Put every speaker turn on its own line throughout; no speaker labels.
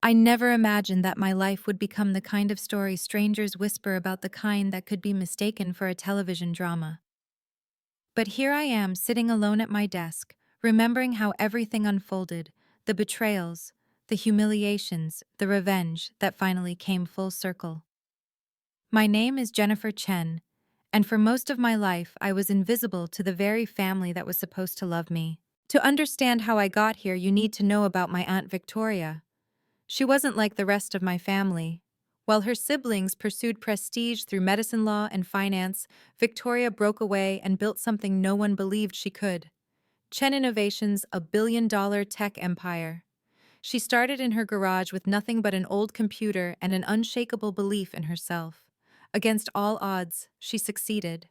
I never imagined that my life would become the kind of story strangers whisper about, the kind that could be mistaken for a television drama. But here I am, sitting alone at my desk, remembering how everything unfolded, the betrayals, the humiliations, the revenge that finally came full circle. My name is Jennifer Chen, and for most of my life I was invisible to the very family that was supposed to love me. To understand how I got here, you need to know about my Aunt Victoria. She wasn't like the rest of my family. While her siblings pursued prestige through medicine, law, and finance, Victoria broke away and built something no one believed she could. Chen Innovations, a billion-dollar tech empire. She started in her garage with nothing but an old computer and an unshakable belief in herself. Against all odds, she succeeded.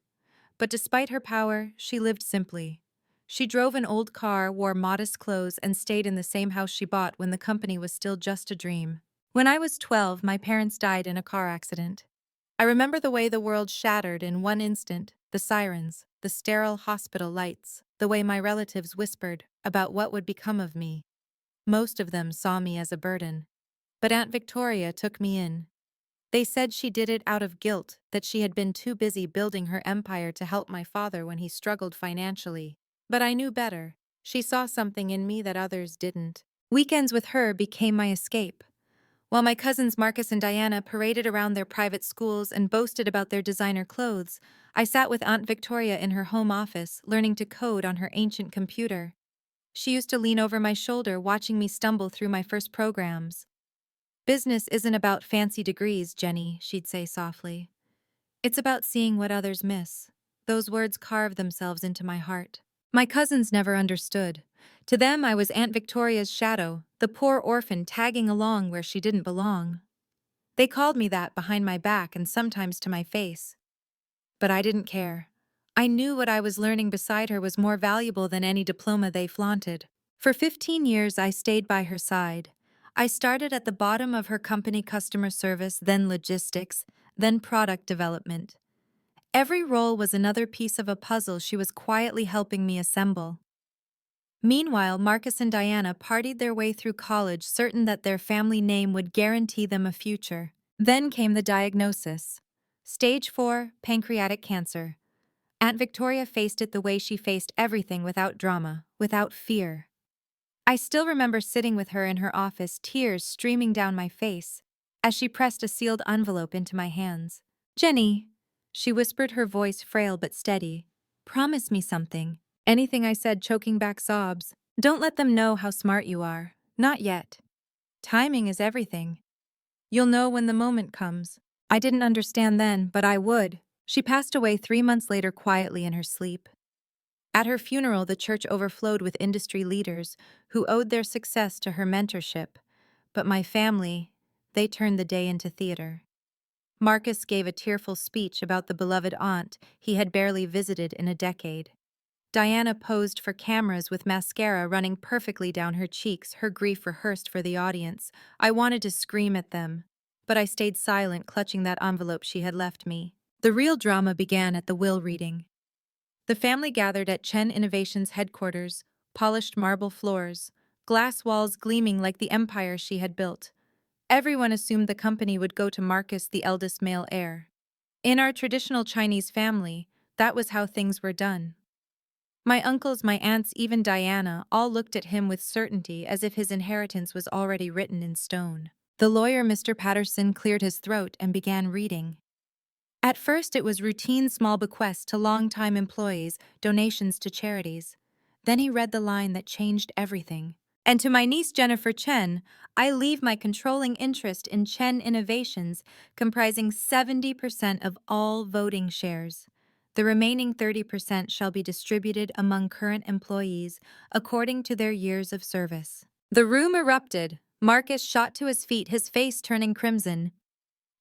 But despite her power, she lived simply. She drove an old car, wore modest clothes, and stayed in the same house she bought when the company was still just a dream. When I was 12, my parents died in a car accident. I remember the way the world shattered in one instant, the sirens, the sterile hospital lights, the way my relatives whispered about what would become of me. Most of them saw me as a burden. But Aunt Victoria took me in. They said she did it out of guilt, that she had been too busy building her empire to help my father when he struggled financially. But I knew better. She saw something in me that others didn't. Weekends with her became my escape. While my cousins Marcus and Diana paraded around their private schools and boasted about their designer clothes, I sat with Aunt Victoria in her home office, learning to code on her ancient computer. She used to lean over my shoulder, watching me stumble through my first programs. "Business isn't about fancy degrees, Jenny," she'd say softly. "It's about seeing what others miss." Those words carved themselves into my heart. My cousins never understood. To them, I was Aunt Victoria's shadow, the poor orphan tagging along where she didn't belong. They called me that behind my back and sometimes to my face. But I didn't care. I knew what I was learning beside her was more valuable than any diploma they flaunted. For 15 years, I stayed by her side. I started at the bottom of her company, customer service, then logistics, then product development. Every role was another piece of a puzzle she was quietly helping me assemble. Meanwhile, Marcus and Diana partied their way through college, certain that their family name would guarantee them a future. Then came the diagnosis. Stage 4, pancreatic cancer. Aunt Victoria faced it the way she faced everything, without drama, without fear. I still remember sitting with her in her office, tears streaming down my face, as she pressed a sealed envelope into my hands. "Jenny," she whispered, her voice frail but steady, "promise me something." Anything, I said, choking back sobs. "Don't let them know how smart you are. Not yet. Timing is everything. You'll know when the moment comes." I didn't understand then, but I would. She passed away 3 months later, quietly in her sleep. At her funeral, the church overflowed with industry leaders who owed their success to her mentorship. But my family, they turned the day into theater. Marcus gave a tearful speech about the beloved aunt he had barely visited in a decade. Diana posed for cameras with mascara running perfectly down her cheeks, her grief rehearsed for the audience. I wanted to scream at them, but I stayed silent, clutching that envelope she had left me. The real drama began at the will reading. The family gathered at Chen Innovations headquarters, polished marble floors, glass walls gleaming like the empire she had built. Everyone assumed the company would go to Marcus, the eldest male heir. In our traditional Chinese family, that was how things were done. My uncles, my aunts, even Diana, all looked at him with certainty, as if his inheritance was already written in stone. The lawyer, Mr. Patterson, cleared his throat and began reading. At first, it was routine small bequests to longtime employees, donations to charities. Then he read the line that changed everything. "And to my niece Jennifer Chen, I leave my controlling interest in Chen Innovations, comprising 70% of all voting shares. The remaining 30% shall be distributed among current employees according to their years of service." The room erupted. Marcus shot to his feet, his face turning crimson.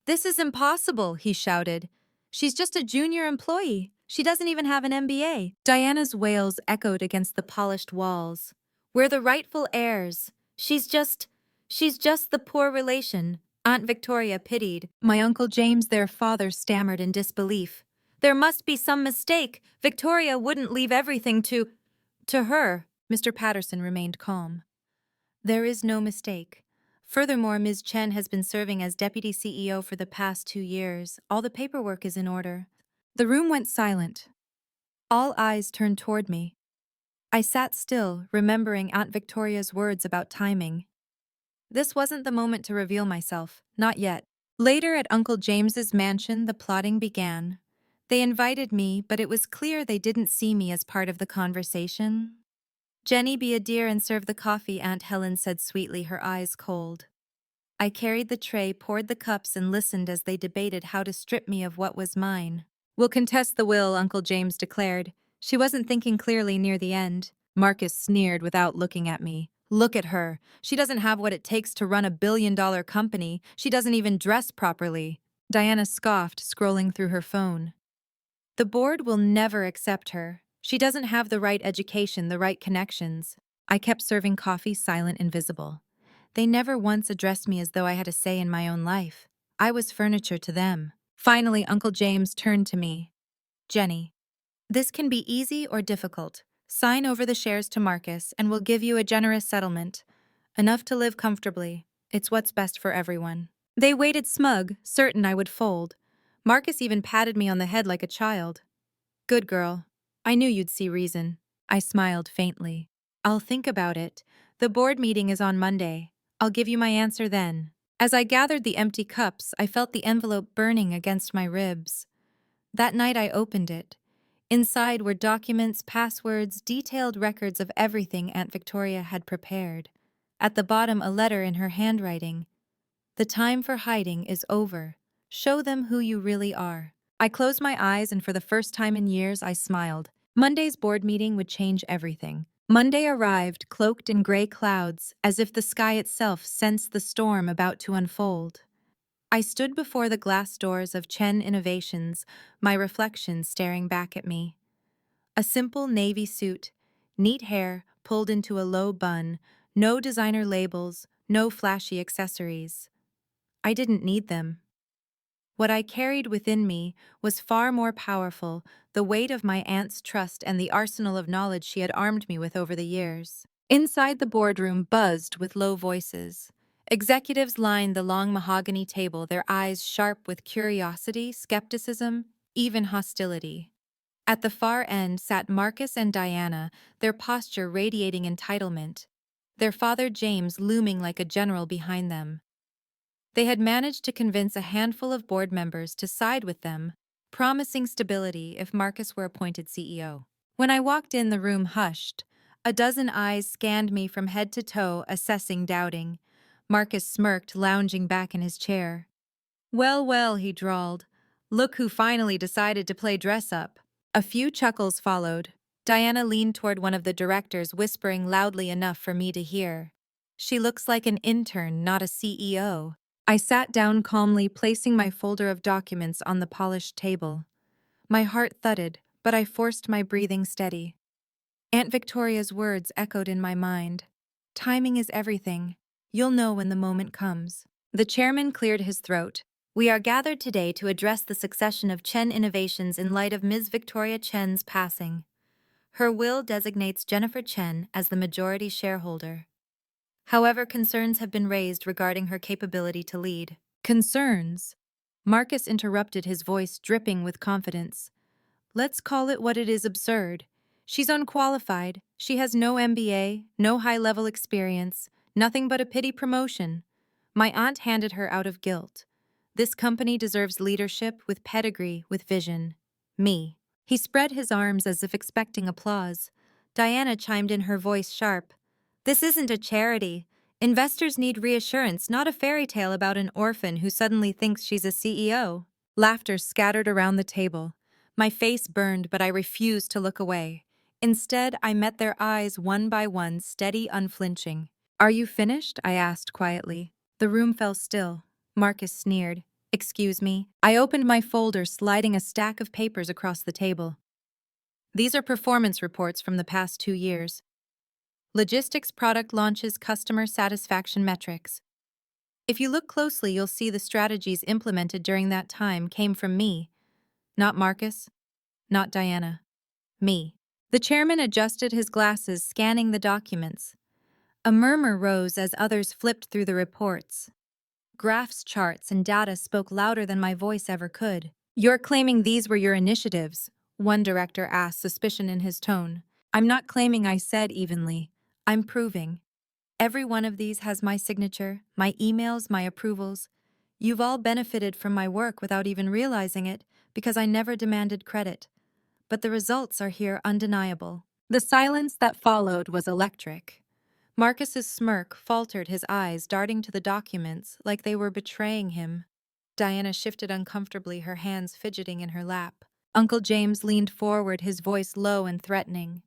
"This is impossible," he shouted. "She's just a junior employee. She doesn't even have an MBA." Diana's wails echoed against the polished walls. "We're the rightful heirs. She's just the poor relation." Aunt Victoria pitied. My Uncle James, their father, stammered in disbelief. "There must be some mistake. Victoria wouldn't leave everything to her." Mr. Patterson remained calm. "There is no mistake. Furthermore, Ms. Chen has been serving as deputy CEO for the past 2 years. All the paperwork is in order. The room went silent. All eyes turned toward me. I sat still, remembering Aunt Victoria's words about timing. This wasn't the moment to reveal myself, not yet. Later at Uncle James's mansion, the plotting began. They invited me, but it was clear they didn't see me as part of the conversation. "Jenny, be a dear and serve the coffee," Aunt Helen said sweetly, her eyes cold. I carried the tray, poured the cups, and listened as they debated how to strip me of what was mine. "We'll contest the will," Uncle James declared. She wasn't thinking clearly near the end. Marcus sneered without looking at me. "Look at her. She doesn't have what it takes to run a billion-dollar company. She doesn't even dress properly." Diana scoffed, scrolling through her phone. "The board will never accept her. She doesn't have the right education, the right connections." I kept serving coffee, silent and visible. They never once addressed me as though I had a say in my own life. I was furniture to them. Finally, Uncle James turned to me. "Jenny, this can be easy or difficult. Sign over the shares to Marcus, and we'll give you a generous settlement. Enough to live comfortably. It's what's best for everyone." They waited smug, certain I would fold. Marcus even patted me on the head like a child. "Good girl. I knew you'd see reason." I smiled faintly. "I'll think about it. The board meeting is on Monday. I'll give you my answer then." As I gathered the empty cups, I felt the envelope burning against my ribs. That night I opened it. Inside were documents, passwords, detailed records of everything Aunt Victoria had prepared. At the bottom, a letter in her handwriting. "The time for hiding is over. Show them who you really are." I closed my eyes, and for the first time in years, I smiled. Monday's board meeting would change everything. Monday arrived, cloaked in gray clouds, as if the sky itself sensed the storm about to unfold. I stood before the glass doors of Chen Innovations, my reflection staring back at me. A simple navy suit, neat hair pulled into a low bun, no designer labels, no flashy accessories. I didn't need them. What I carried within me was far more powerful, the weight of my aunt's trust and the arsenal of knowledge she had armed me with over the years. Inside the boardroom buzzed with low voices. Executives lined the long mahogany table, their eyes sharp with curiosity, skepticism, even hostility. At the far end sat Marcus and Diana, their posture radiating entitlement, their father James looming like a general behind them. They had managed to convince a handful of board members to side with them, promising stability if Marcus were appointed CEO. When I walked in, the room hushed. A dozen eyes scanned me from head to toe, assessing, doubting. Marcus smirked, lounging back in his chair. "Well, well," he drawled. "Look who finally decided to play dress-up." A few chuckles followed. Diana leaned toward one of the directors, whispering loudly enough for me to hear. "She looks like an intern, not a CEO." I sat down calmly, placing my folder of documents on the polished table. My heart thudded, but I forced my breathing steady. Aunt Victoria's words echoed in my mind. "Timing is everything. You'll know when the moment comes." The chairman cleared his throat. "We are gathered today to address the succession of Chen Innovations in light of Ms. Victoria Chen's passing. Her will designates Jennifer Chen as the majority shareholder. However, concerns have been raised regarding her capability to lead." "Concerns?" Marcus interrupted, his voice dripping with confidence. "Let's call it what it is: absurd. She's unqualified. She has no MBA, no high-level experience, nothing but a pity promotion. My aunt handed her out of guilt. This company deserves leadership with pedigree, with vision. Me." He spread his arms as if expecting applause. Diana chimed in, her voice sharp. "This isn't a charity. Investors need reassurance, not a fairy tale about an orphan who suddenly thinks she's a CEO." Laughter scattered around the table. My face burned, but I refused to look away. Instead, I met their eyes one by one, steady, unflinching. "Are you finished?" I asked quietly. The room fell still. Marcus sneered. "Excuse me." I opened my folder, sliding a stack of papers across the table. "These are performance reports from the past 2 years. Logistics product launches, customer satisfaction metrics. If you look closely, you'll see the strategies implemented during that time came from me. Not Marcus, not Diana. Me." The chairman adjusted his glasses, scanning the documents. A murmur rose as others flipped through the reports. Graphs, charts, and data spoke louder than my voice ever could. "You're claiming these were your initiatives?" one director asked, suspicion in his tone. "I'm not claiming," I said evenly. "I'm proving. Every one of these has my signature, my emails, my approvals. You've all benefited from my work without even realizing it, because I never demanded credit. But the results are here undeniable." The silence that followed was electric. Marcus's smirk faltered, his eyes darting to the documents like they were betraying him. Diana shifted uncomfortably, her hands fidgeting in her lap. Uncle James leaned forward, his voice low and threatening.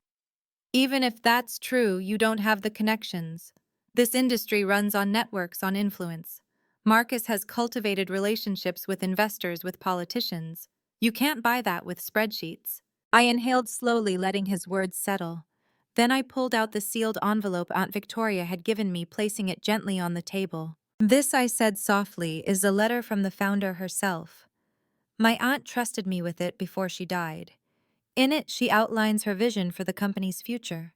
"Even if that's true, you don't have the connections. This industry runs on networks, on influence. Marcus has cultivated relationships with investors, with politicians. You can't buy that with spreadsheets." I inhaled slowly, letting his words settle. Then I pulled out the sealed envelope Aunt Victoria had given me, placing it gently on the table. "This," I said softly, "is a letter from the founder herself. My aunt trusted me with it before she died. In it, she outlines her vision for the company's future,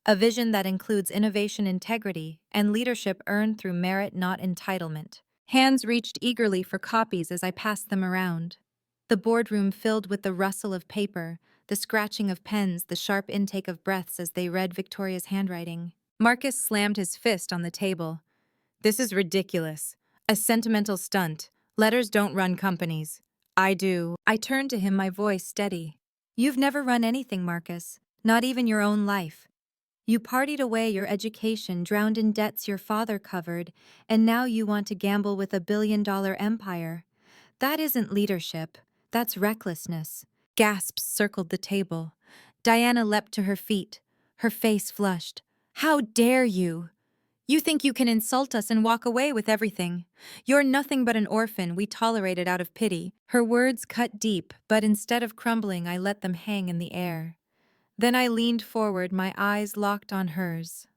a vision that includes innovation, integrity, and leadership earned through merit, not entitlement." Hands reached eagerly for copies as I passed them around. The boardroom filled with the rustle of paper, the scratching of pens, the sharp intake of breaths as they read Victoria's handwriting. Marcus slammed his fist on the table. "This is ridiculous. A sentimental stunt. Letters don't run companies. I do." I turned to him, my voice steady. "You've never run anything, Marcus. Not even your own life. You partied away your education, drowned in debts your father covered, and now you want to gamble with $1 billion empire. That isn't leadership. That's recklessness." Gasps circled the table. Diana leapt to her feet, her face flushed. "How dare you? You think you can insult us and walk away with everything. You're nothing but an orphan we tolerated out of pity." Her words cut deep, but instead of crumbling, I let them hang in the air. Then I leaned forward, my eyes locked on hers.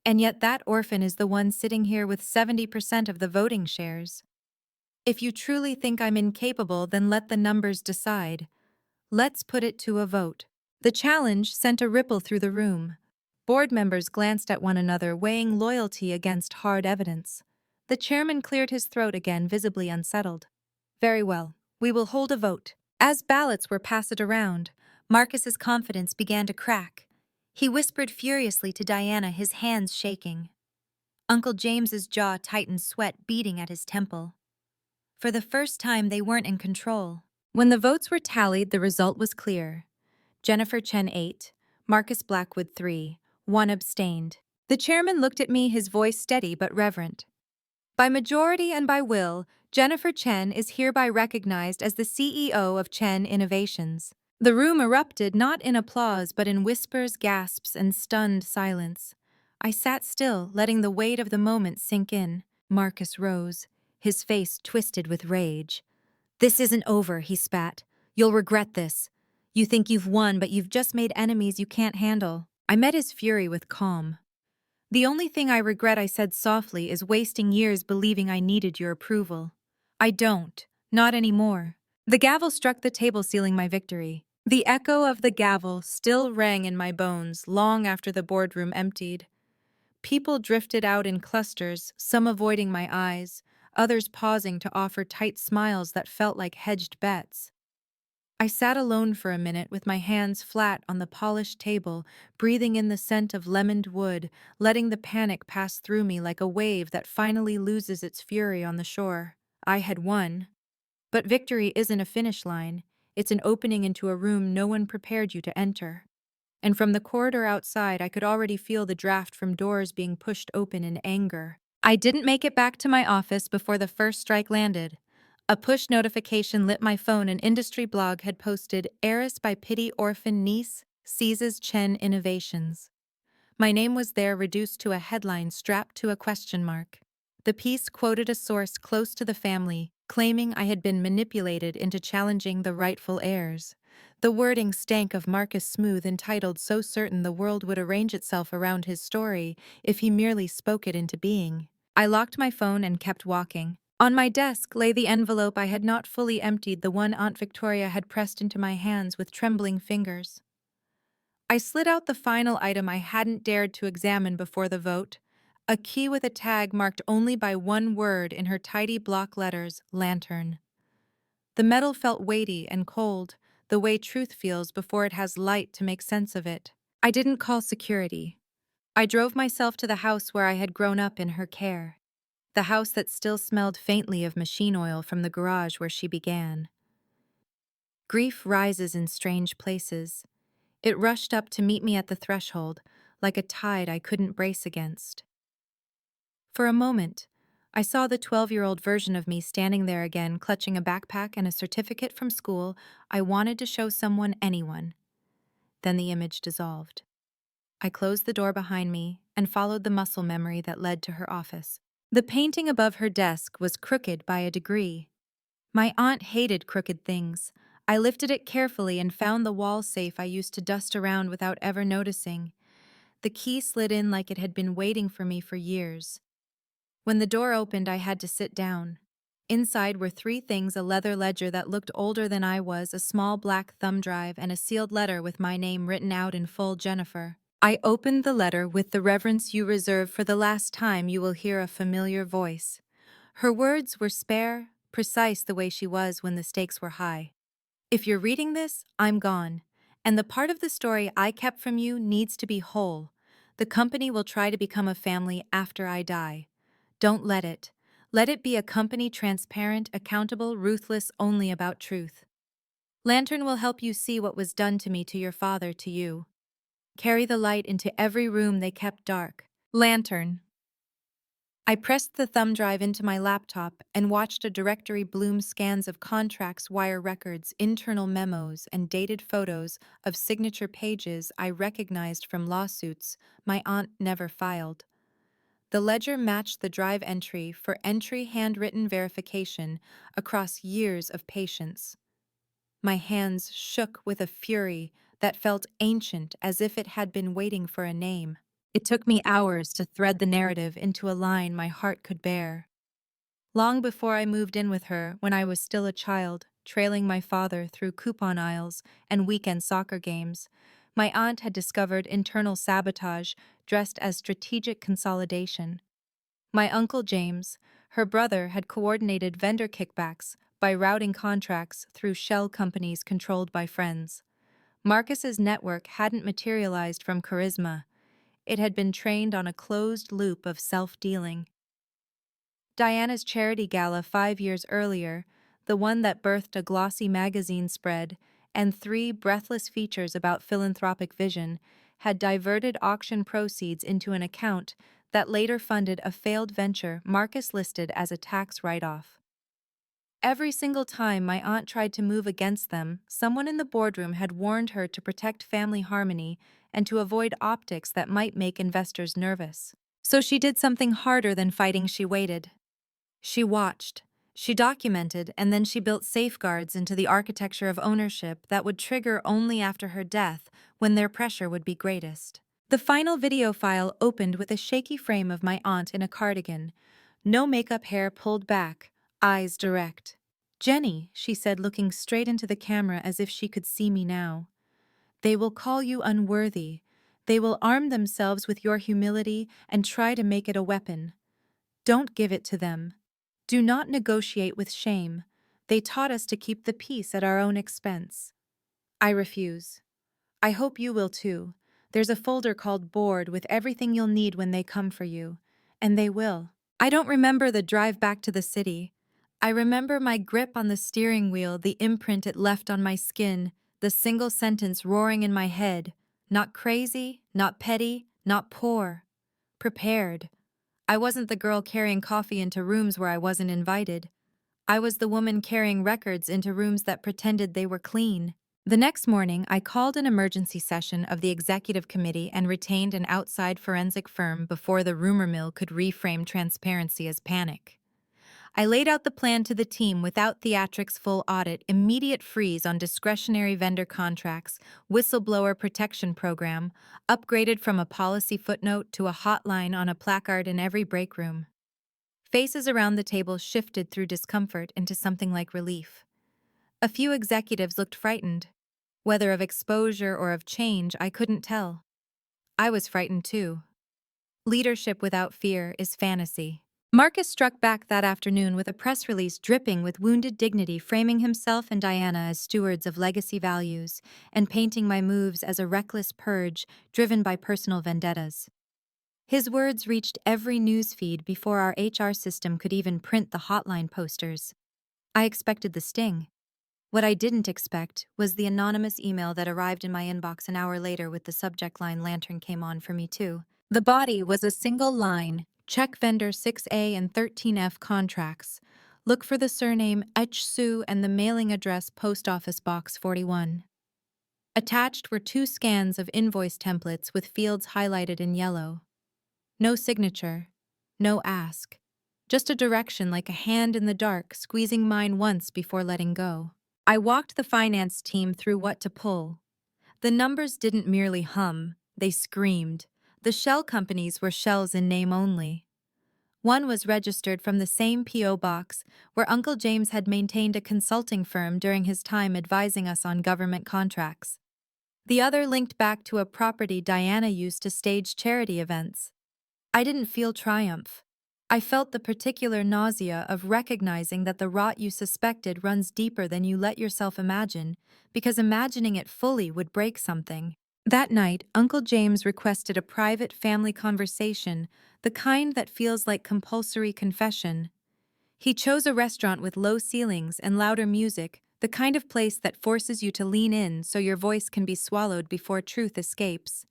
"And yet that orphan is the one sitting here with 70% of the voting shares. If you truly think I'm incapable, then let the numbers decide. Let's put it to a vote." The challenge sent a ripple through the room. Board members glanced at one another, weighing loyalty against hard evidence. The chairman cleared his throat again, visibly unsettled. "Very well, we will hold a vote." As ballots were passed around, Marcus's confidence began to crack. He whispered furiously to Diana, his hands shaking. Uncle James's jaw tightened, sweat beading at his temple. For the first time, they weren't in control. When the votes were tallied, the result was clear. Jennifer Chen 8, Marcus Blackwood 3, 1 abstained. The chairman looked at me, his voice steady but reverent. "By majority and by will, Jennifer Chen is hereby recognized as the CEO of Chen Innovations." The room erupted, not in applause but in whispers, gasps, and stunned silence. I sat still, letting the weight of the moment sink in. Marcus rose, his face twisted with rage. "This isn't over," he spat. "You'll regret this. You think you've won, but you've just made enemies you can't handle." I met his fury with calm. "The only thing I regret," I said softly, "is wasting years believing I needed your approval. I don't. Not anymore." The gavel struck the table, sealing my victory. The echo of the gavel still rang in my bones long after the boardroom emptied. People drifted out in clusters, some avoiding my eyes, others pausing to offer tight smiles that felt like hedged bets. I sat alone for a minute with my hands flat on the polished table, breathing in the scent of lemoned wood, letting the panic pass through me like a wave that finally loses its fury on the shore. I had won. But victory isn't a finish line. It's an opening into a room no one prepared you to enter. And from the corridor outside, I could already feel the draft from doors being pushed open in anger. I didn't make it back to my office before the first strike landed. A push notification lit my phone. An industry blog had posted, "Heiress by pity orphan niece seizes Chen Innovations." My name was there, reduced to a headline strapped to a question mark. The piece quoted a source close to the family, claiming I had been manipulated into challenging the rightful heirs. The wording stank of Marcus Smooth, entitled, so certain the world would arrange itself around his story if he merely spoke it into being. I locked my phone and kept walking. On my desk lay the envelope I had not fully emptied, the one Aunt Victoria had pressed into my hands with trembling fingers. I slid out the final item I hadn't dared to examine before the vote, a key with a tag marked only by one word in her tidy block letters, lantern. The metal felt weighty and cold, the way truth feels before it has light to make sense of it. I didn't call security. I drove myself to the house where I had grown up in her care, the house that still smelled faintly of machine oil from the garage where she began. Grief rises in strange places. It rushed up to meet me at the threshold, like a tide I couldn't brace against. For a moment, I saw the 12-year-old version of me standing there again, clutching a backpack and a certificate from school I wanted to show someone, anyone. Then the image dissolved. I closed the door behind me and followed the muscle memory that led to her office. The painting above her desk was crooked by a degree. My aunt hated crooked things. I lifted it carefully and found the wall safe I used to dust around without ever noticing. The key slid in like it had been waiting for me for years. When the door opened, I had to sit down. Inside were three things: a leather ledger that looked older than I was, a small black thumb drive, and a sealed letter with my name written out in full, Jennifer. I opened the letter with the reverence you reserve for the last time you will hear a familiar voice. Her words were spare, precise, the way she was when the stakes were high. If you're reading this, I'm gone, and the part of the story I kept from you needs to be whole. The company will try to become a family after I die. Don't let it. Let it be a company transparent, accountable, ruthless, only about truth. Lantern will help you see what was done to me, to your father, to you. Carry the light into every room they kept dark. Lantern. I pressed the thumb drive into my laptop and watched a directory bloom: scans of contracts, wire records, internal memos, and dated photos of signature pages I recognized from lawsuits my aunt never filed. The ledger matched the drive entry for entry handwritten verification across years of patience. My hands shook with a fury that felt ancient, as if it had been waiting for a name. It took me hours to thread the narrative into a line my heart could bear. Long before I moved in with her, when I was still a child, trailing my father through coupon aisles and weekend soccer games, my aunt had discovered internal sabotage dressed as strategic consolidation. My Uncle James, her brother, had coordinated vendor kickbacks by routing contracts through shell companies controlled by friends. Marcus's network hadn't materialized from charisma. It had been trained on a closed loop of self-dealing. Diana's charity gala 5 years earlier, the one that birthed a glossy magazine spread and 3 breathless features about philanthropic vision, had diverted auction proceeds into an account that later funded a failed venture Marcus listed as a tax write-off. Every single time my aunt tried to move against them, someone in the boardroom had warned her to protect family harmony and to avoid optics that might make investors nervous. So she did something harder than fighting. She waited. She watched. She documented, and then she built safeguards into the architecture of ownership that would trigger only after her death, when their pressure would be greatest. The final video file opened with a shaky frame of my aunt in a cardigan, no makeup, hair pulled back, eyes direct. "Jenny," she said, looking straight into the camera as if she could see me now, "they will call you unworthy. They will arm themselves with your humility and try to make it a weapon. Don't give it to them. Do not negotiate with shame. They taught us to keep the peace at our own expense. I refuse. I hope you will too. There's a folder called Board with everything you'll need when they come for you. And they will." I don't remember the drive back to the city. I remember my grip on the steering wheel, the imprint it left on my skin, the single sentence roaring in my head: not crazy, not petty, not poor. Prepared. I wasn't the girl carrying coffee into rooms where I wasn't invited. I was the woman carrying records into rooms that pretended they were clean. The next morning, I called an emergency session of the executive committee and retained an outside forensic firm before the rumor mill could reframe transparency as panic. I laid out the plan to the team: without theatrics, full audit, immediate freeze on discretionary vendor contracts, whistleblower protection program, upgraded from a policy footnote to a hotline on a placard in every break room. Faces around the table shifted through discomfort into something like relief. A few executives looked frightened. Whether of exposure or of change, I couldn't tell. I was frightened too. Leadership without fear is fantasy. Marcus struck back that afternoon with a press release dripping with wounded dignity, framing himself and Diana as stewards of legacy values and painting my moves as a reckless purge driven by personal vendettas. His words reached every news feed before our HR system could even print the hotline posters. I expected the sting. What I didn't expect was the anonymous email that arrived in my inbox an hour later with the subject line "Lantern came on for me too." The body was a single line: check vendor 6A and 13F contracts. Look for the surname H. Su and the mailing address Post Office Box 41. Attached were 2 scans of invoice templates with fields highlighted in yellow. No signature, no ask. Just a direction like a hand in the dark squeezing mine once before letting go. I walked the finance team through what to pull. The numbers didn't merely hum, they screamed. The shell companies were shells in name only. One was registered from the same P.O. box where Uncle James had maintained a consulting firm during his time advising us on government contracts. The other linked back to a property Diana used to stage charity events. I didn't feel triumph. I felt the particular nausea of recognizing that the rot you suspected runs deeper than you let yourself imagine, because imagining it fully would break something. That night, Uncle James requested a private family conversation, the kind that feels like compulsory confession. He chose a restaurant with low ceilings and louder music, the kind of place that forces you to lean in so your voice can be swallowed before truth escapes.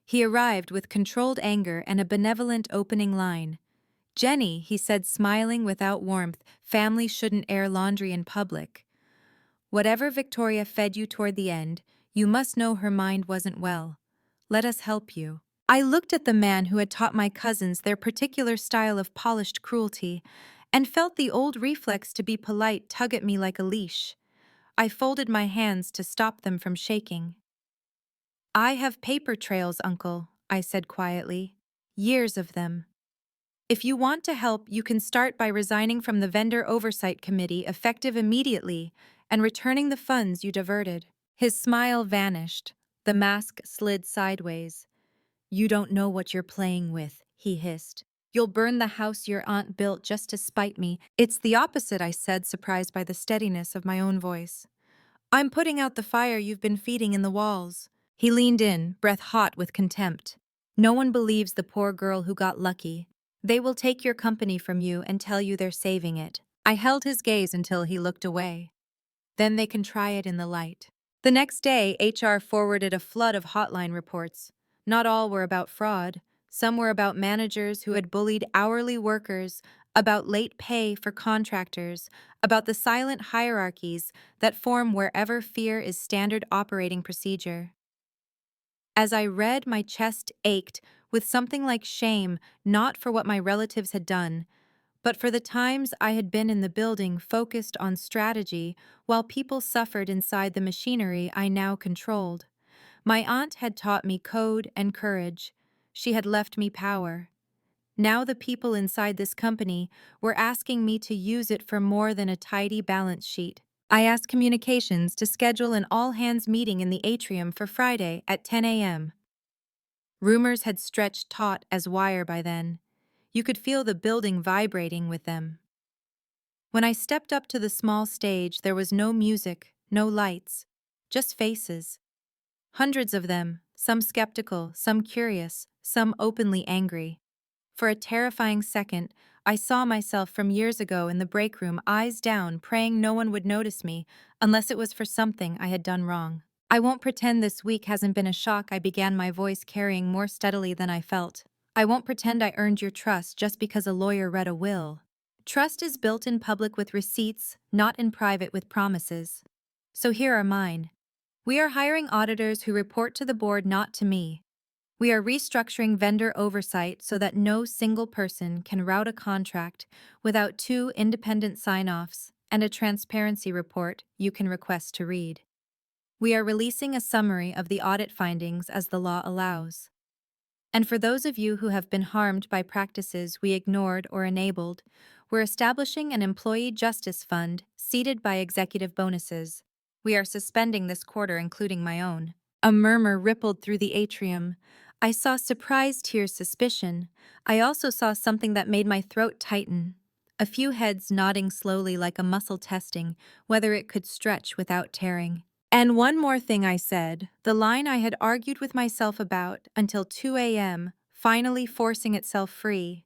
He arrived with controlled anger and a benevolent opening line. "Jenny," he said, smiling without warmth, "family shouldn't air laundry in public. Whatever Victoria fed you toward the end, you must know her mind wasn't well. Let us help you." I looked at the man who had taught my cousins their particular style of polished cruelty and felt the old reflex to be polite tug at me like a leash. I folded my hands to stop them from shaking. "I have paper trails, Uncle," I said quietly. "Years of them. If you want to help, you can start by resigning from the Vendor Oversight Committee effective immediately and returning the funds you diverted." His smile vanished. The mask slid sideways. "You don't know what you're playing with," he hissed. "You'll burn the house your aunt built just to spite me." "It's the opposite," I said, surprised by the steadiness of my own voice. "I'm putting out the fire you've been feeding in the walls." He leaned in, breath hot with contempt. "No one believes the poor girl who got lucky. They will take your company from you and tell you they're saving it." I held his gaze until he looked away. "Then they can try it in the light." The next day, HR forwarded a flood of hotline reports. Not all were about fraud. Some were about managers who had bullied hourly workers, about late pay for contractors, about the silent hierarchies that form wherever fear is standard operating procedure. As I read, my chest ached with something like shame, not for what my relatives had done, but for the times I had been in the building focused on strategy while people suffered inside the machinery I now controlled. My aunt had taught me code and courage. She had left me power. Now the people inside this company were asking me to use it for more than a tidy balance sheet. I asked communications to schedule an all-hands meeting in the atrium for Friday at 10 a.m. Rumors had stretched taut as wire by then. You could feel the building vibrating with them. When I stepped up to the small stage, there was no music, no lights, just faces. Hundreds of them, some skeptical, some curious, some openly angry. For a terrifying second, I saw myself from years ago in the break room, eyes down, praying no one would notice me, unless it was for something I had done wrong. "I won't pretend this week hasn't been a shock," I began, my voice carrying more steadily than I felt. "I won't pretend I earned your trust just because a lawyer read a will. Trust is built in public with receipts, not in private with promises. So here are mine. We are hiring auditors who report to the board, not to me. We are restructuring vendor oversight so that no single person can route a contract without 2 independent sign-offs and a transparency report you can request to read. We are releasing a summary of the audit findings as the law allows. And for those of you who have been harmed by practices we ignored or enabled, we're establishing an employee justice fund seeded by executive bonuses. We are suspending this quarter, including my own. A murmur rippled through the atrium. I saw surprise, tears, suspicion. I also saw something that made my throat tighten. A few heads nodding slowly like a muscle testing whether it could stretch without tearing. And one more thing, I said, the line I had argued with myself about until 2 a.m., finally forcing itself free.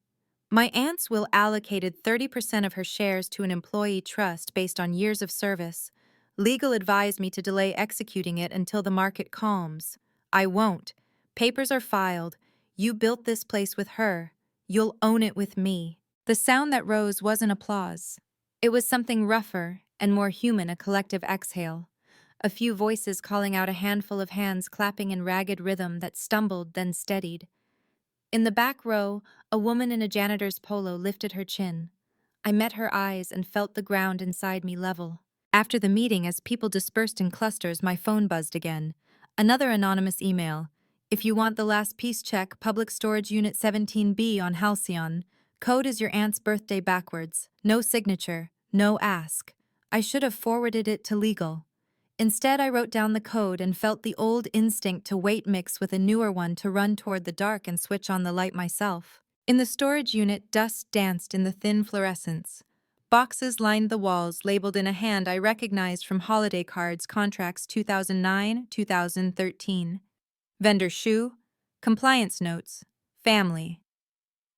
My aunt's will allocated 30% of her shares to an employee trust based on years of service. Legal advised me to delay executing it until the market calms. I won't. Papers are filed. You built this place with her. You'll own it with me. The sound that rose wasn't applause. It was something rougher and more human, a collective exhale. A few voices calling out, a handful of hands clapping in ragged rhythm that stumbled then steadied. In the back row, a woman in a janitor's polo lifted her chin. I met her eyes and felt the ground inside me level. After the meeting, as people dispersed in clusters, my phone buzzed again. Another anonymous email. If you want the last piece, check Public Storage Unit 17B on Halcyon. Code is your aunt's birthday backwards. No signature. No ask. I should have forwarded it to legal. Instead, I wrote down the code and felt the old instinct to wait mix with a newer one to run toward the dark and switch on the light myself. In the storage unit, dust danced in the thin fluorescence. Boxes lined the walls, labeled in a hand I recognized from holiday cards, contracts 2009-2013. Vendor shoe, compliance notes, family.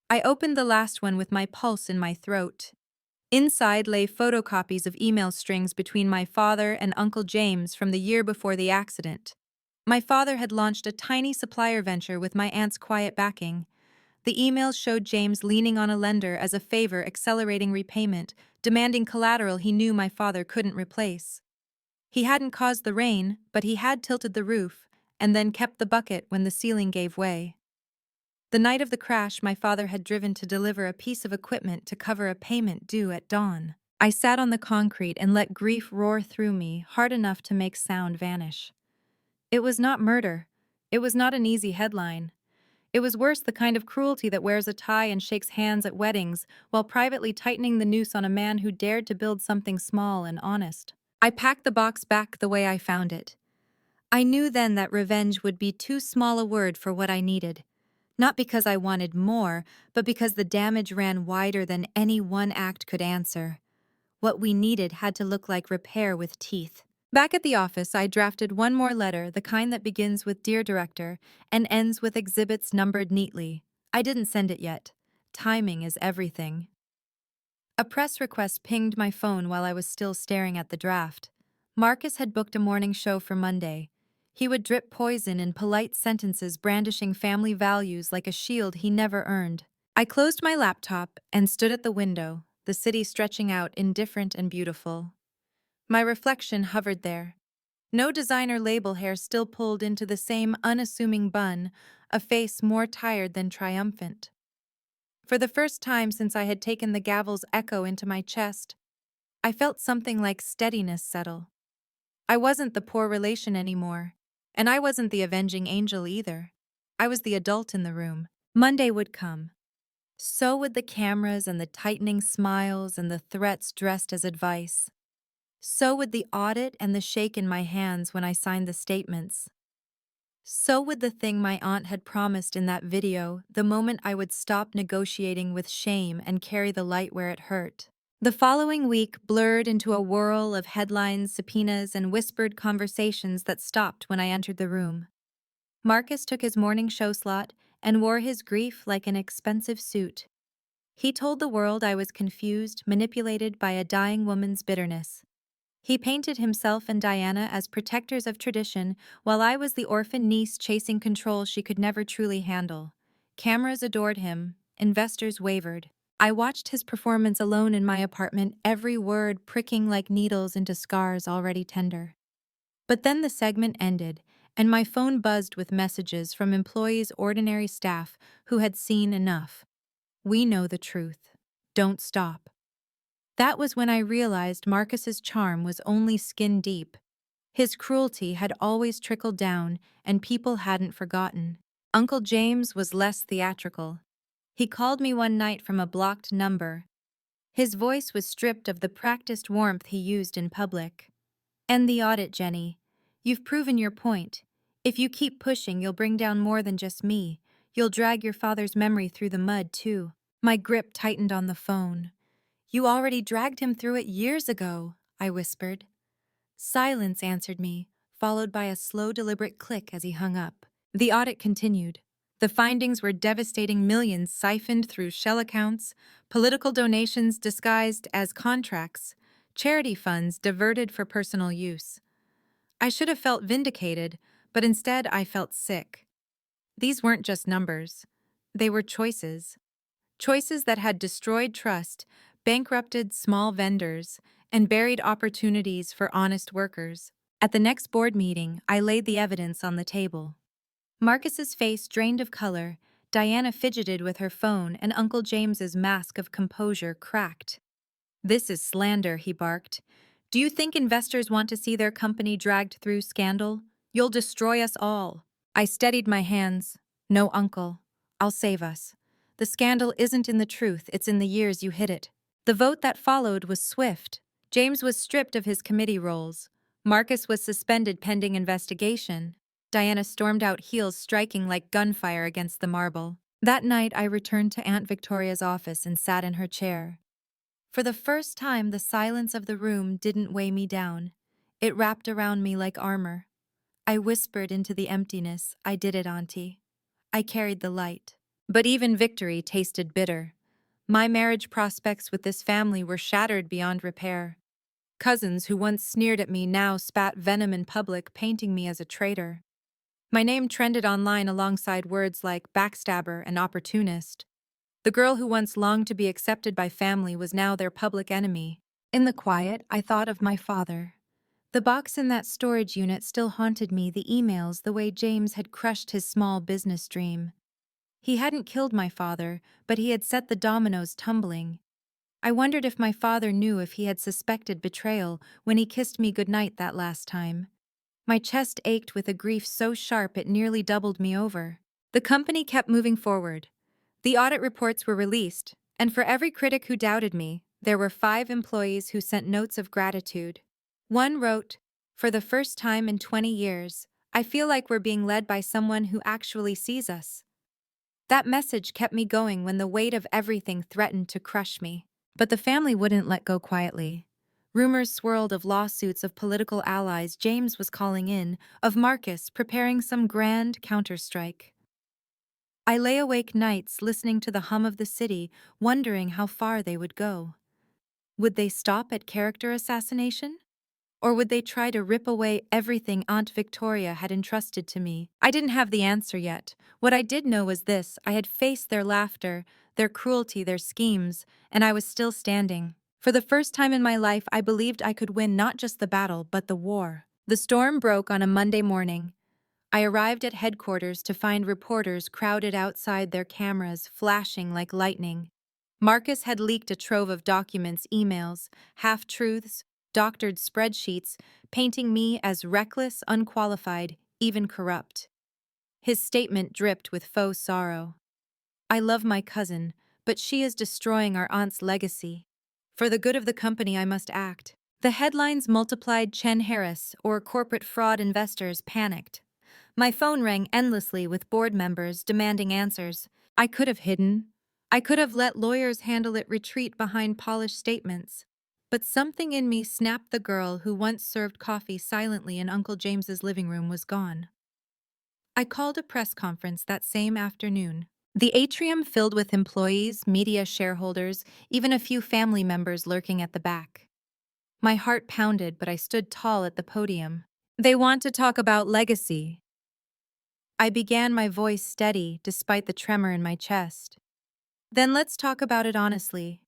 I opened the last one with my pulse in my throat. Inside lay photocopies of email strings between my father and Uncle James from the year before the accident. My father had launched a tiny supplier venture with my aunt's quiet backing. The emails showed James leaning on a lender as a favor, accelerating repayment, demanding collateral he knew my father couldn't replace. He hadn't caused the rain, but he had tilted the roof, and then kept the bucket when the ceiling gave way. The night of the crash, my father had driven to deliver a piece of equipment to cover a payment due at dawn. I sat on the concrete and let grief roar through me, hard enough to make sound vanish. It was not murder. It was not an easy headline. It was worse, the kind of cruelty that wears a tie and shakes hands at weddings while privately tightening the noose on a man who dared to build something small and honest. I packed the box back the way I found it. I knew then that revenge would be too small a word for what I needed. Not because I wanted more, but because the damage ran wider than any one act could answer. What we needed had to look like repair with teeth. Back at the office, I drafted one more letter, the kind that begins with "Dear Director" and ends with exhibits numbered neatly. I didn't send it yet. Timing is everything. A press request pinged my phone while I was still staring at the draft. Marcus had booked a morning show for Monday. He would drip poison in polite sentences, brandishing family values like a shield he never earned. I closed my laptop and stood at the window, the city stretching out indifferent and beautiful. My reflection hovered there. No designer label hair still pulled into the same unassuming bun, a face more tired than triumphant. For the first time since I had taken the gavel's echo into my chest, I felt something like steadiness settle. I wasn't the poor relation anymore, and I wasn't the avenging angel either. I was the adult in the room. Monday would come. So would the cameras and the tightening smiles and the threats dressed as advice. So would the audit and the shake in my hands when I signed the statements. So would the thing my aunt had promised in that video, the moment I would stop negotiating with shame and carry the light where it hurt. The following week blurred into a whirl of headlines, subpoenas, and whispered conversations that stopped when I entered the room. Marcus took his morning show slot and wore his grief like an expensive suit. He told the world I was confused, manipulated by a dying woman's bitterness. He painted himself and Diana as protectors of tradition, while I was the orphan niece chasing control she could never truly handle. Cameras adored him, investors wavered. I watched his performance alone in my apartment, every word pricking like needles into scars already tender. But then the segment ended, and my phone buzzed with messages from employees, ordinary staff, who had seen enough. We know the truth. Don't stop. That was when I realized Marcus's charm was only skin deep. His cruelty had always trickled down, and people hadn't forgotten. Uncle James was less theatrical. He called me one night from a blocked number. His voice was stripped of the practiced warmth he used in public. End the audit, Jenny. You've proven your point. If you keep pushing, you'll bring down more than just me. You'll drag your father's memory through the mud, too. My grip tightened on the phone. You already dragged him through it years ago, I whispered. Silence answered me, followed by a slow, deliberate click as he hung up. The audit continued. The findings were devastating: millions siphoned through shell accounts, political donations disguised as contracts, charity funds diverted for personal use. I should have felt vindicated, but instead I felt sick. These weren't just numbers. They were choices. Choices that had destroyed trust, bankrupted small vendors, and buried opportunities for honest workers. At the next board meeting, I laid the evidence on the table. Marcus's face drained of color, Diana fidgeted with her phone, and Uncle James's mask of composure cracked. This is slander, he barked. Do you think investors want to see their company dragged through scandal? You'll destroy us all. I steadied my hands. No, Uncle. I'll save us. The scandal isn't in the truth, it's in the years you hid it. The vote that followed was swift. James was stripped of his committee roles. Marcus was suspended pending investigation. Diana stormed out, heels striking like gunfire against the marble. That night, I returned to Aunt Victoria's office and sat in her chair. For the first time, the silence of the room didn't weigh me down. It wrapped around me like armor. I whispered into the emptiness, I did it, Auntie. I carried the light. But even victory tasted bitter. My marriage prospects with this family were shattered beyond repair. Cousins who once sneered at me now spat venom in public, painting me as a traitor. My name trended online alongside words like backstabber and opportunist. The girl who once longed to be accepted by family was now their public enemy. In the quiet, I thought of my father. The box in that storage unit still haunted me, the emails, the way James had crushed his small business dream. He hadn't killed my father, but he had set the dominoes tumbling. I wondered if my father knew, if he had suspected betrayal when he kissed me goodnight that last time. My chest ached with a grief so sharp it nearly doubled me over. The company kept moving forward. The audit reports were released, and for every critic who doubted me, there were 5 employees who sent notes of gratitude. One wrote, "For the first time in 20 years, I feel like we're being led by someone who actually sees us." That message kept me going when the weight of everything threatened to crush me. But the family wouldn't let go quietly. Rumors swirled of lawsuits, of political allies James was calling in, of Marcus preparing some grand counterstrike. I lay awake nights listening to the hum of the city, wondering how far they would go. Would they stop at character assassination? Or would they try to rip away everything Aunt Victoria had entrusted to me? I didn't have the answer yet. What I did know was this: I had faced their laughter, their cruelty, their schemes, and I was still standing. For the first time in my life, I believed I could win not just the battle, but the war. The storm broke on a Monday morning. I arrived at headquarters to find reporters crowded outside, their cameras flashing like lightning. Marcus had leaked a trove of documents, emails, half-truths, doctored spreadsheets, painting me as reckless, unqualified, even corrupt. His statement dripped with faux sorrow. "I love my cousin, but she is destroying our aunt's legacy. For the good of the company, I must act." The headlines multiplied: Chen Harris, or corporate fraud, investors panicked. My phone rang endlessly with board members demanding answers. I could have hidden. I could have let lawyers handle it, retreat behind polished statements. But something in me snapped. The girl who once served coffee silently in Uncle James's living room was gone. I called a press conference that same afternoon. The atrium filled with employees, media, shareholders, even a few family members lurking at the back. My heart pounded, but I stood tall at the podium. "They want to talk about legacy." I began, my voice steady despite the tremor in my chest. "Then let's talk about it honestly.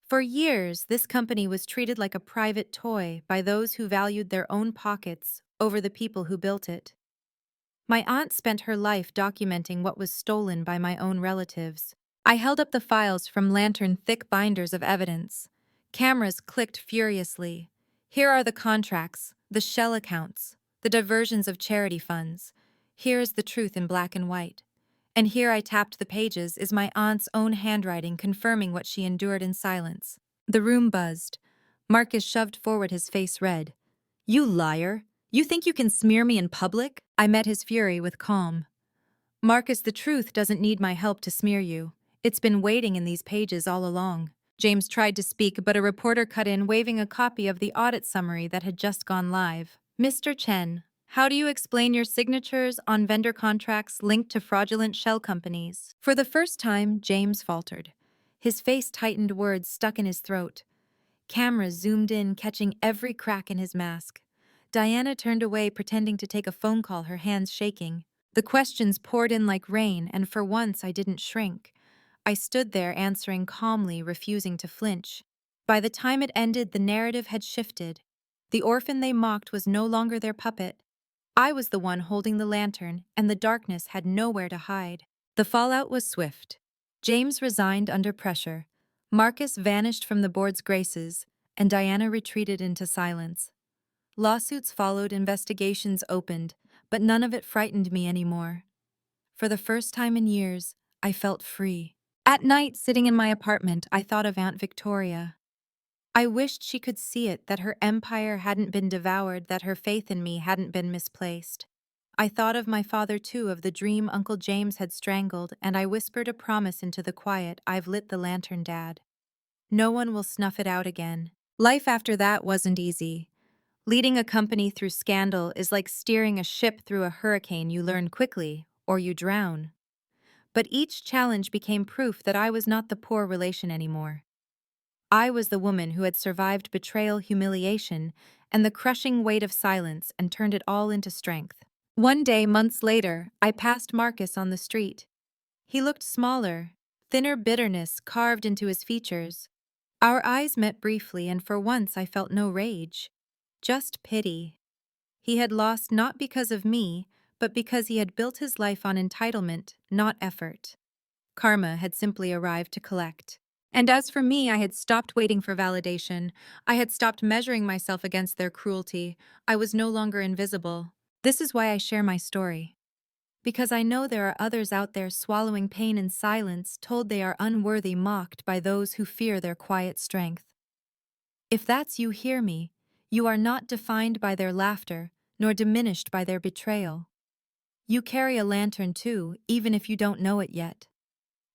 For years, this company was treated like a private toy by those who valued their own pockets over the people who built it. My aunt spent her life documenting what was stolen by my own relatives. I held up the files from lantern-thick binders of evidence. Cameras clicked furiously. Here are the contracts, the shell accounts, the diversions of charity funds. Here is the truth in black and white. And here, I tapped the pages, is my aunt's own handwriting confirming what she endured in silence. The room buzzed. Marcus shoved forward, his face red. You liar! You think you can smear me in public? I met his fury with calm. Marcus, the truth doesn't need my help to smear you. It's been waiting in these pages all along. James tried to speak, but a reporter cut in, waving a copy of the audit summary that had just gone live. Mr. Chen, how do you explain your signatures on vendor contracts linked to fraudulent shell companies? For the first time, James faltered. His face tightened, words stuck in his throat. Cameras zoomed in, catching every crack in his mask. Diana turned away, pretending to take a phone call, her hands shaking. The questions poured in like rain, and for once I didn't shrink. I stood there answering calmly, refusing to flinch. By the time it ended, the narrative had shifted. The orphan they mocked was no longer their puppet. I was the one holding the lantern, and the darkness had nowhere to hide. The fallout was swift. James resigned under pressure. Marcus vanished from the board's graces, and Diana retreated into silence. Lawsuits followed, investigations opened, but none of it frightened me anymore. For the first time in years, I felt free. At night, sitting in my apartment, I thought of Aunt Victoria. I wished she could see it, that her empire hadn't been devoured, that her faith in me hadn't been misplaced. I thought of my father too, of the dream Uncle James had strangled, and I whispered a promise into the quiet. I've lit the lantern, Dad. No one will snuff it out again. Life after that wasn't easy. Leading a company through scandal is like steering a ship through a hurricane. You learn quickly, or you drown. But each challenge became proof that I was not the poor relation anymore. I was the woman who had survived betrayal, humiliation, and the crushing weight of silence and turned it all into strength. One day, months later, I passed Marcus on the street. He looked smaller, thinner, bitterness carved into his features. Our eyes met briefly, and for once I felt no rage, just pity. He had lost not because of me, but because he had built his life on entitlement, not effort. Karma had simply arrived to collect. And as for me, I had stopped waiting for validation. I had stopped measuring myself against their cruelty. I was no longer invisible. This is why I share my story. Because I know there are others out there swallowing pain in silence, told they are unworthy, mocked by those who fear their quiet strength. If that's you, hear me. You are not defined by their laughter, nor diminished by their betrayal. You carry a lantern too, even if you don't know it yet.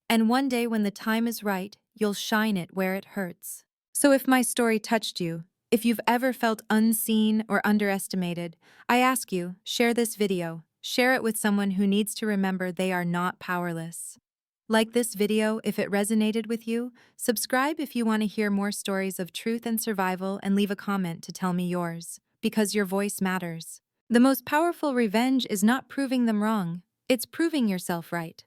And one day when the time is right, you'll shine it where it hurts. So if my story touched you, if you've ever felt unseen or underestimated, I ask you, share this video. Share it with someone who needs to remember they are not powerless. Like this video if it resonated with you, subscribe if you want to hear more stories of truth and survival, and leave a comment to tell me yours, because your voice matters. The most powerful revenge is not proving them wrong, it's proving yourself right.